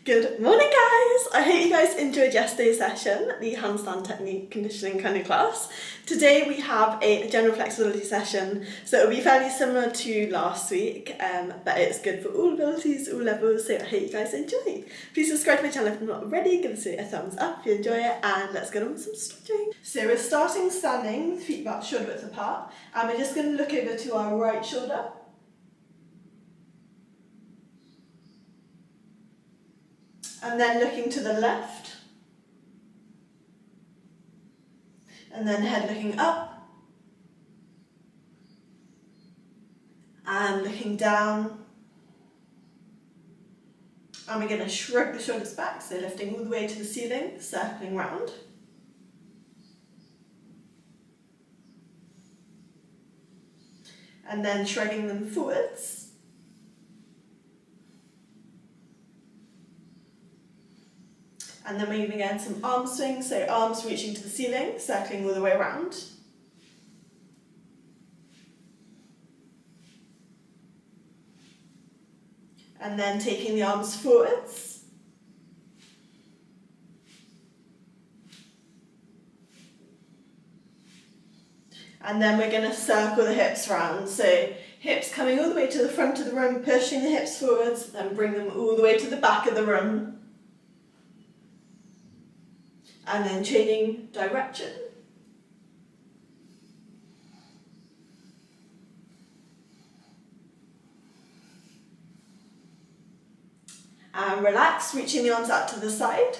Good morning guys! I hope you guys enjoyed yesterday's session, the handstand technique conditioning kind of class. Today we have a general flexibility session, so it'll be fairly similar to last week, but it's good for all abilities, all levels, so I hope you guys enjoy. Please subscribe to my channel if you're not already, give this video a thumbs up if you enjoy it, and let's get on with some stretching. So we're starting standing with feet about shoulder width apart, and we're just going to look over to our right shoulder. And then looking to the left, and then head looking up, and looking down, and we're going to shrug the shoulders back, so lifting all the way to the ceiling, circling round. And then shrugging them forwards. And then we're going to get some arm swings, so arms reaching to the ceiling, circling all the way around. And then taking the arms forwards. And then we're going to circle the hips round, so hips coming all the way to the front of the room, pushing the hips forwards, then bring them all the way to the back of the room. And then changing direction. And relax, reaching the arms out to the side.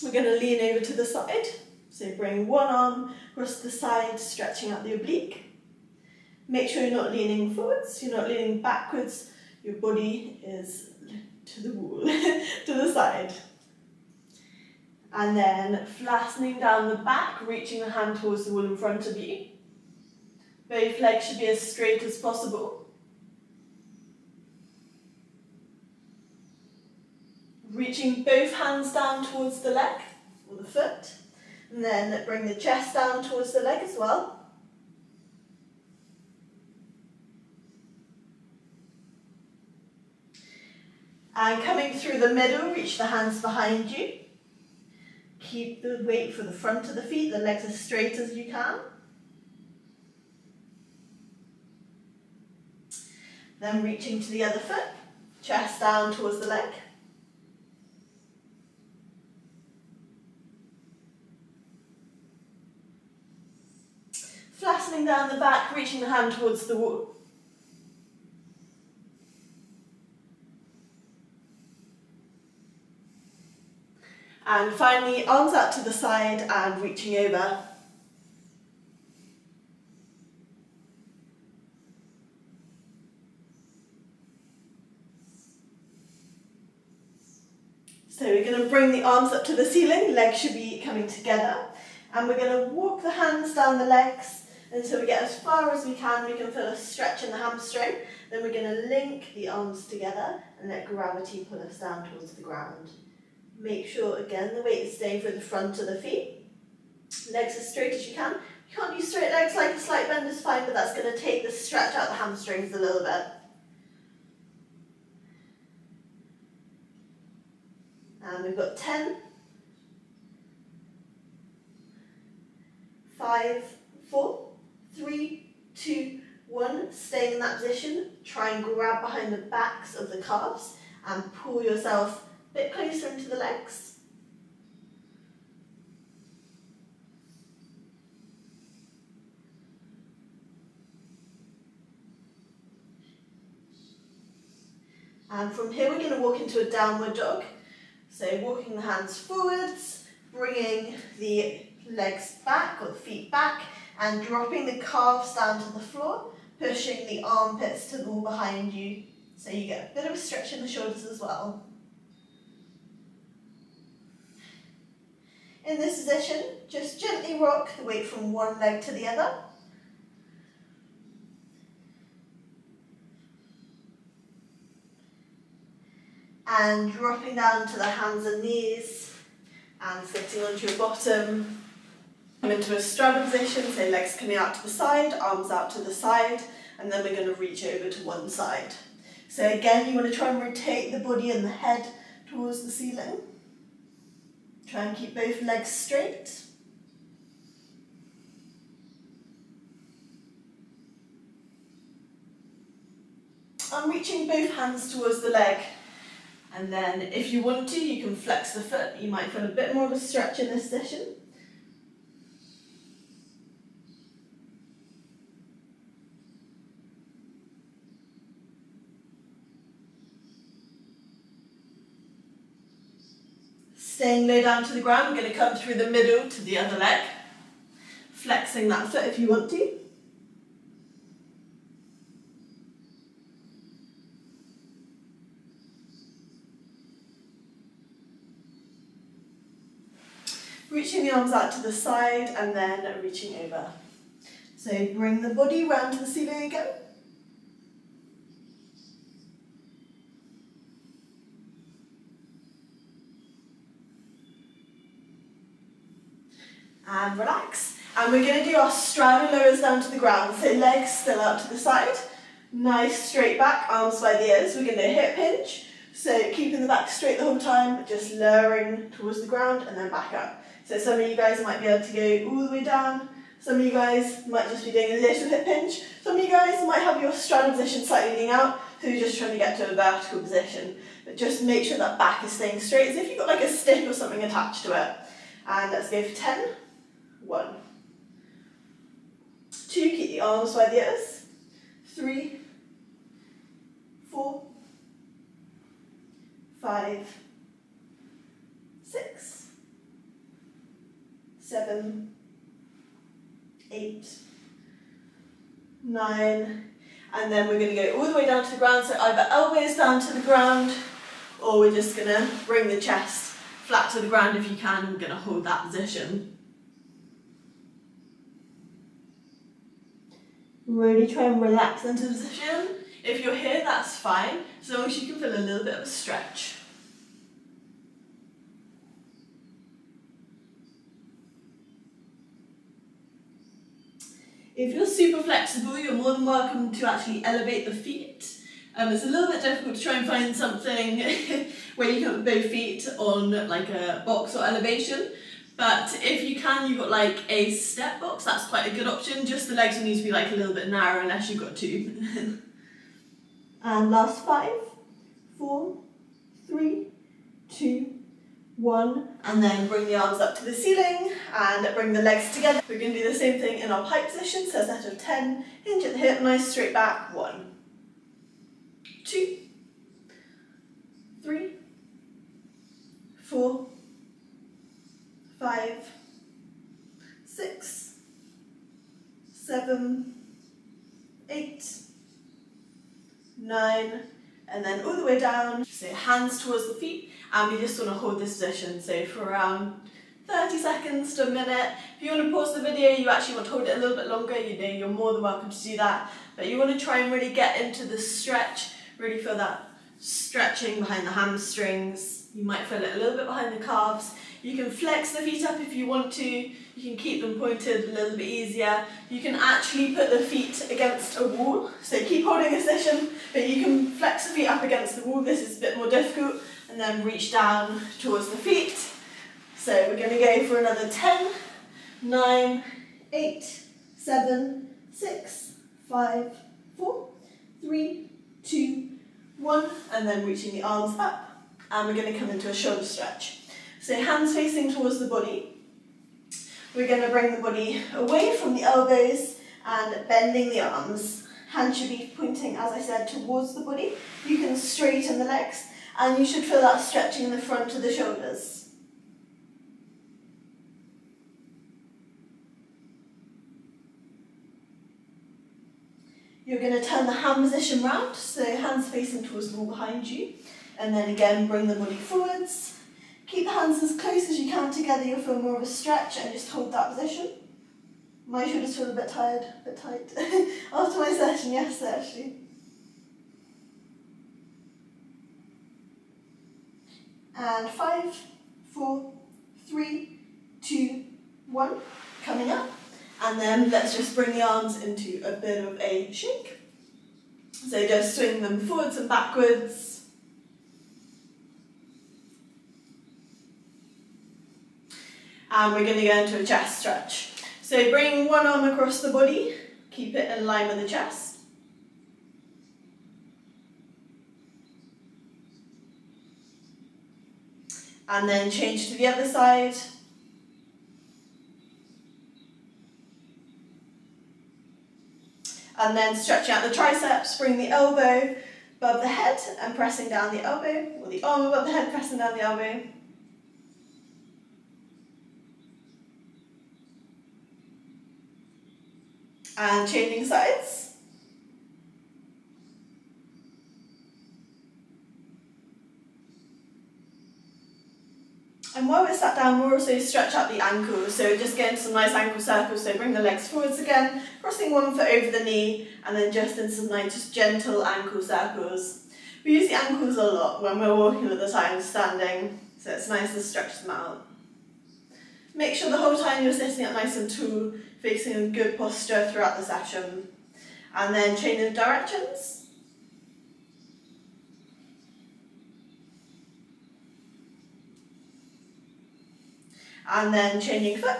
We're going to lean over to the side. So bring one arm across the side, stretching out the oblique. Make sure you're not leaning forwards, you're not leaning backwards. Your body is to the wall, to the side. And then flattening down the back, reaching the hand towards the wall in front of you. Both legs should be as straight as possible. Reaching both hands down towards the leg, or the foot. And then bring the chest down towards the leg as well. And coming through the middle, reach the hands behind you. Keep the weight for the front of the feet, the legs as straight as you can. Then reaching to the other foot, chest down towards the leg. Flattening down the back, reaching the hand towards the wall. And finally, arms out to the side and reaching over. So we're going to bring the arms up to the ceiling, legs should be coming together. And we're going to walk the hands down the legs until we get as far as we can feel a stretch in the hamstring. Then we're going to link the arms together and let gravity pull us down towards the ground. Make sure, again, the weight is staying for the front of the feet. Legs as straight as you can. You can't use straight legs, like a slight bend is fine, but that's going to take the stretch out the hamstrings a little bit. And we've got 10, 5, 4, 3, 2, 1. Staying in that position. Try and grab behind the backs of the calves and pull yourself a bit closer into the legs. And from here we're going to walk into a downward dog. So walking the hands forwards, bringing the legs back or the feet back and dropping the calves down to the floor, pushing the armpits to the wall behind you so you get a bit of a stretch in the shoulders as well. In this position, just gently rock the weight from one leg to the other. And dropping down to the hands and knees and sitting onto your bottom. Come into a straddle position, so legs coming out to the side, arms out to the side, and then we're going to reach over to one side. So again, you want to try and rotate the body and the head towards the ceiling. Try and keep both legs straight. I'm reaching both hands towards the leg, and then if you want to, you can flex the foot. You might feel a bit more of a stretch in this position. Staying low down to the ground, we're going to come through the middle to the other leg, flexing that foot if you want to. Reaching the arms out to the side and then reaching over. So bring the body round to the ceiling again. And relax. And we're going to do our straddle lowers down to the ground. So legs still out to the side. Nice straight back, arms by the ears. We're going to do a hip hinge. So keeping the back straight the whole time, just lowering towards the ground and then back up. So some of you guys might be able to go all the way down. Some of you guys might just be doing a little hip hinge. Some of you guys might have your straddle position slightly leaning out, so you're just trying to get to a vertical position. But just make sure that back is staying straight, as if you've got like a stick or something attached to it. And let's go for 10. 1. 2, keep the arms by the ears. 3, 4, 5, 6, 7, 8, 9, and then we're going to go all the way down to the ground, so either elbows down to the ground, or we're just going to bring the chest flat to the ground if you can. We're going to hold that position. Really try and relax into position. If you're here, that's fine, as long as you can feel a little bit of a stretch. If you're super flexible, you're more than welcome to actually elevate the feet. It's a little bit difficult to try and find something where you can put both feet on like a box or elevation. But if you can, you've got like a step box, that's quite a good option. Just the legs will need to be like a little bit narrow unless you've got 2. And last 5, 4, 3, 2, 1. And then bring the arms up to the ceiling and bring the legs together. We're going to do the same thing in our pike position, so a set of 10. Hinge at the hip, nice straight back. 1, 2, 3, 4, 5, 6, 7, 8, 9, and then all the way down. So hands towards the feet, and we just want to hold this position. So for around 30 seconds to a minute. If you want to pause the video, you actually want to hold it a little bit longer, you know, you're more than welcome to do that. But you want to try and really get into the stretch, really feel that stretching behind the hamstrings. You might feel it a little bit behind the calves. You can flex the feet up if you want to. You can keep them pointed a little bit easier. You can actually put the feet against a wall. So keep holding this position, but you can flex the feet up against the wall. This is a bit more difficult. And then reach down towards the feet. So we're going to go for another 10, 9, 8, 7, 6, 5, 4, 3, 2, 1. And then reaching the arms up. And we're going to come into a shoulder stretch. So hands facing towards the body. We're going to bring the body away from the elbows and bending the arms. Hands should be pointing, as I said, towards the body. You can straighten the legs and you should feel that stretching in the front of the shoulders. You're going to turn the hand position round, so hands facing towards the wall behind you. And then again, bring the body forwards. Keep the hands as close as you can together, you'll feel more of a stretch, and just hold that position. My shoulders feel a bit tired, a bit tight. After my session yesterday, actually. And 5, 4, 3, 2, 1. Coming up. And then let's just bring the arms into a bit of a shake. So just swing them forwards and backwards. and we're going to go into a chest stretch. So bring one arm across the body, keep it in line with the chest. And then change to the other side. And then stretching out the triceps, bring the elbow above the head and pressing down the elbow, or the arm above the head, pressing down the elbow. And changing sides. And while we're sat down, we'll also stretch out the ankles. So just getting some nice ankle circles. So bring the legs forwards again, crossing one foot over the knee, and then just in some nice, just gentle ankle circles. We use the ankles a lot when we're walking at the time, standing. So it's nice to stretch them out. Make sure the whole time you're sitting up nice and tall, facing a good posture throughout the session. And then changing directions. And then changing foot.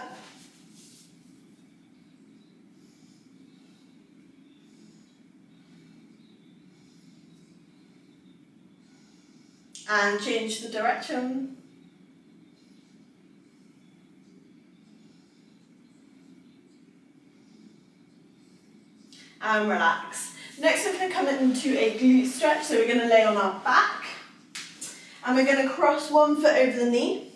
And change the direction. And relax. Next we're going to come into a glute stretch, so we're going to lay on our back. And we're going to cross one foot over the knee.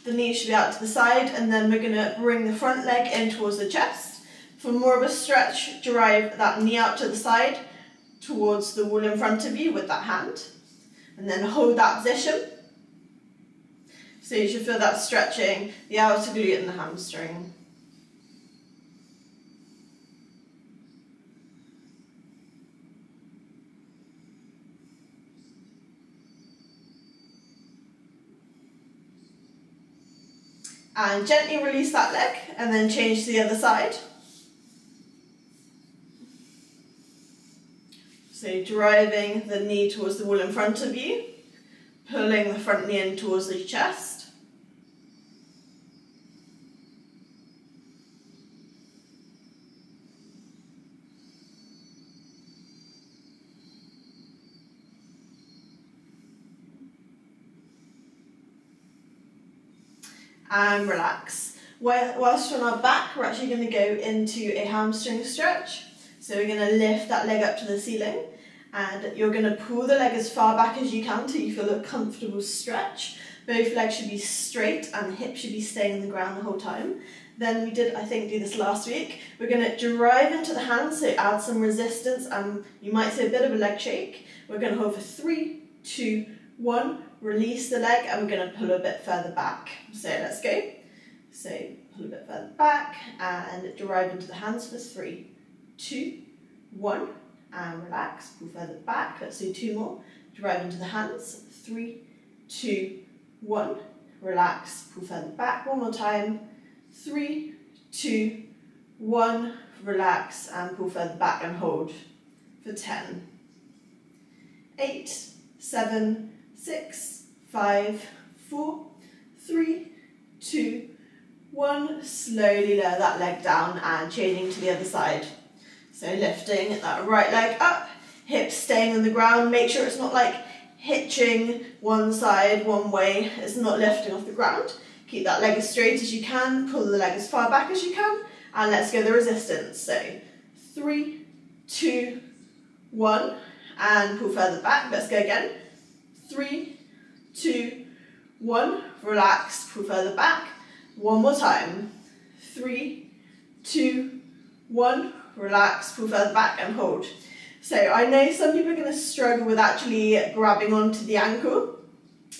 The knee should be out to the side, and then we're going to bring the front leg in towards the chest. For more of a stretch, drive that knee out to the side towards the wall in front of you with that hand. And then hold that position. So you should feel that stretching the outer glute and the hamstring. And gently release that leg and then change to the other side. So driving the knee towards the wall in front of you, pulling the front knee in towards the chest. And relax. Whilst we're on our back, we're actually going to go into a hamstring stretch. So we're going to lift that leg up to the ceiling, and you're going to pull the leg as far back as you can till you feel a comfortable stretch. Both legs should be straight and the hip should be staying on the ground the whole time. Then we did, I think, do this last week. We're going to drive into the hands, so add some resistance, and you might see a bit of a leg shake. We're going to hold for 3, 2, 1, release the leg, and we're going to pull a bit further back. So let's go. So pull a bit further back and drive into the hands for 3, 2, 1, and relax. Pull further back. Let's do 2 more. Drive into the hands. 3, 2, 1. Relax. Pull further back. One more time. 3, 2, 1. Relax and pull further back and hold for 10, 8, 7, 6, 5, 4, 3, 2, 1. Slowly lower that leg down and changing to the other side. So lifting that right leg up, hips staying on the ground. Make sure it's not like hitching one side one way. It's not lifting off the ground. Keep that leg as straight as you can. Pull the leg as far back as you can. And let's go the resistance. So 3, 2, 1. And pull further back. Let's go again. 3, 2, 1. Relax. Pull further back. One more time. 3, 2, 1. Relax. Pull further back and hold. So I know some people are going to struggle with actually grabbing onto the ankle.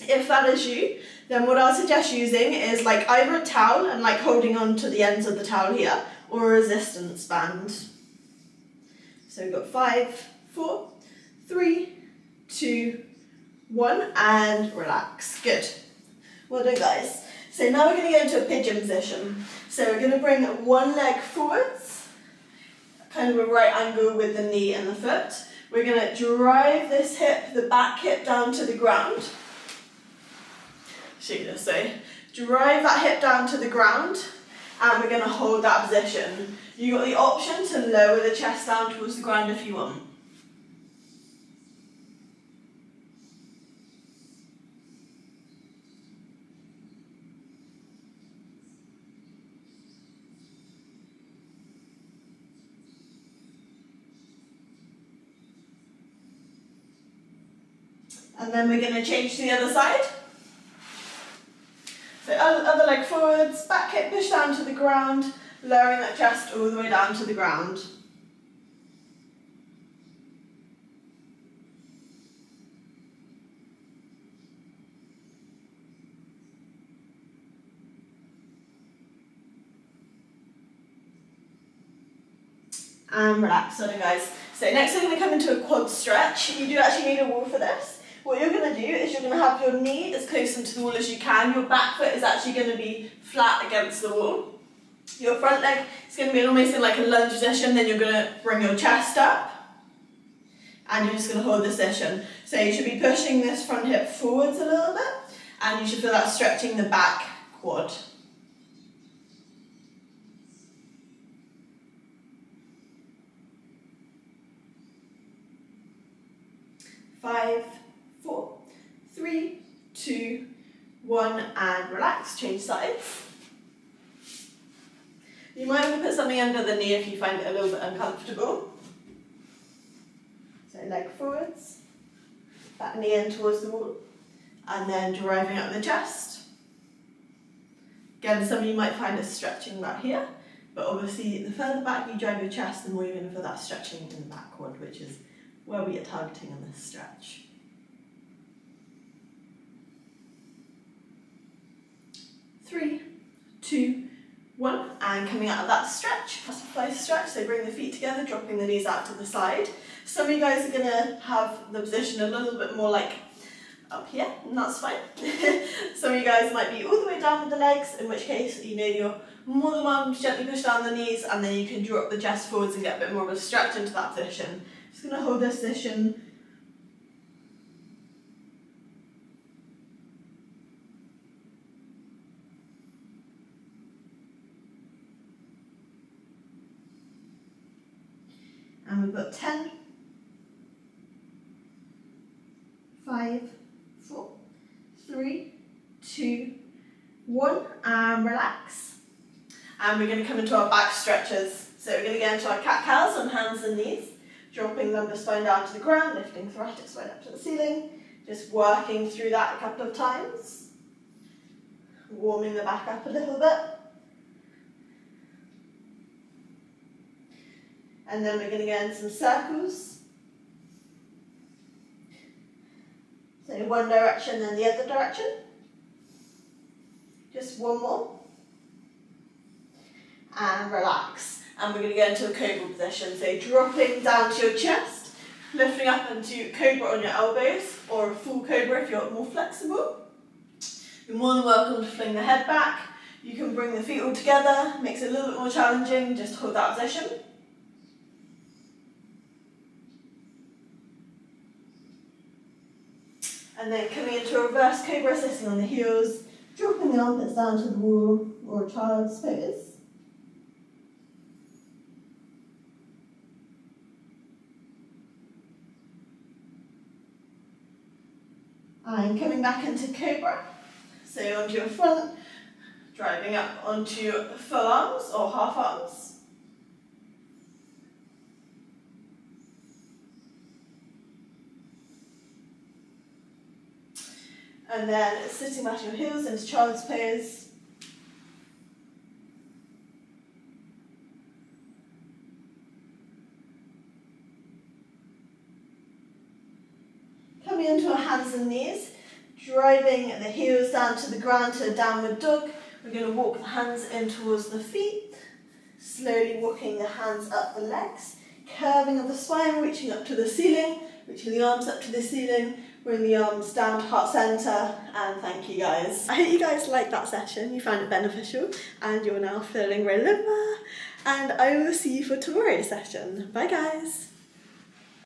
If that is you, then what I'll suggest using is like either a towel and like holding on to the ends of the towel here, or a resistance band. So we've got 5, 4, 3, 2, 1, and relax. Good. Well done, guys. So now we're going to go into a pigeon position. So we're going to bring one leg forwards, kind of a right angle with the knee and the foot. We're going to drive this hip, the back hip, down to the ground. show you this. So drive that hip down to the ground, and we're going to hold that position. You've got the option to lower the chest down towards the ground if you want. And then we're going to change to the other side. So other leg forwards, back hip push down to the ground, lowering that chest all the way down to the ground. And relax. So guys, so next we're going to come into a quad stretch. You do actually need a wall for this. What you're going to do is you're going to have your knee as close into the wall as you can. Your back foot is actually going to be flat against the wall. Your front leg is going to be almost in like a lunge position. Then you're going to bring your chest up. And you're just going to hold this position. So you should be pushing this front hip forwards a little bit. And you should feel that stretching the back quad. 5, 4, 3, 2, 1, and relax, change sides. You might want to put something under the knee if you find it a little bit uncomfortable. So leg forwards, back knee in towards the wall, and then driving up the chest. Again, some of you might find it stretching back here, but obviously the further back you drive your chest, the more you're going to feel that stretching in the back quad, which is where we are targeting on this stretch. 3, 2, 1, and coming out of that stretch, butterfly stretch, so bring the feet together, dropping the knees out to the side. Some of you guys are going to have the position a little bit more like up here, and that's fine. Some of you guys might be all the way down with the legs, in which case, you know, you're more than welcome to gently push down the knees, and then you can drop the chest forwards and get a bit more of a stretch into that position. Just going to hold this position. And we've got 10, 5, 4, 3, 2, 1, and relax. And we're going to come into our back stretches. So we're going to get into our cat-cows on hands and knees, dropping lumbar spine down to the ground, lifting thoracic spine up to the ceiling, just working through that a couple of times, warming the back up a little bit. And then we're going to get in some circles. So one direction, then the other direction. Just one more. And relax. And we're going to get into a Cobra position. So dropping down to your chest, lifting up into Cobra on your elbows, or a full Cobra if you're more flexible. You're more than welcome to fling the head back. You can bring the feet all together, makes it a little bit more challenging, just hold that position. And then coming into a reverse Cobra, sitting on the heels, dropping the armpits down to the wall, or a child's pose. And coming back into Cobra, so onto your front, driving up onto full arms or half arms. And then sitting back on your heels into child's pose. Coming into our hands and knees, driving the heels down to the ground to a downward dog. We're going to walk the hands in towards the feet, slowly walking the hands up the legs, curving of the spine, reaching up to the ceiling, reaching the arms up to the ceiling, bring the arms down to heart centre, and thank you guys. I hope you guys liked that session, you found it beneficial, and you're now feeling really limber, and I will see you for tomorrow's session. Bye guys.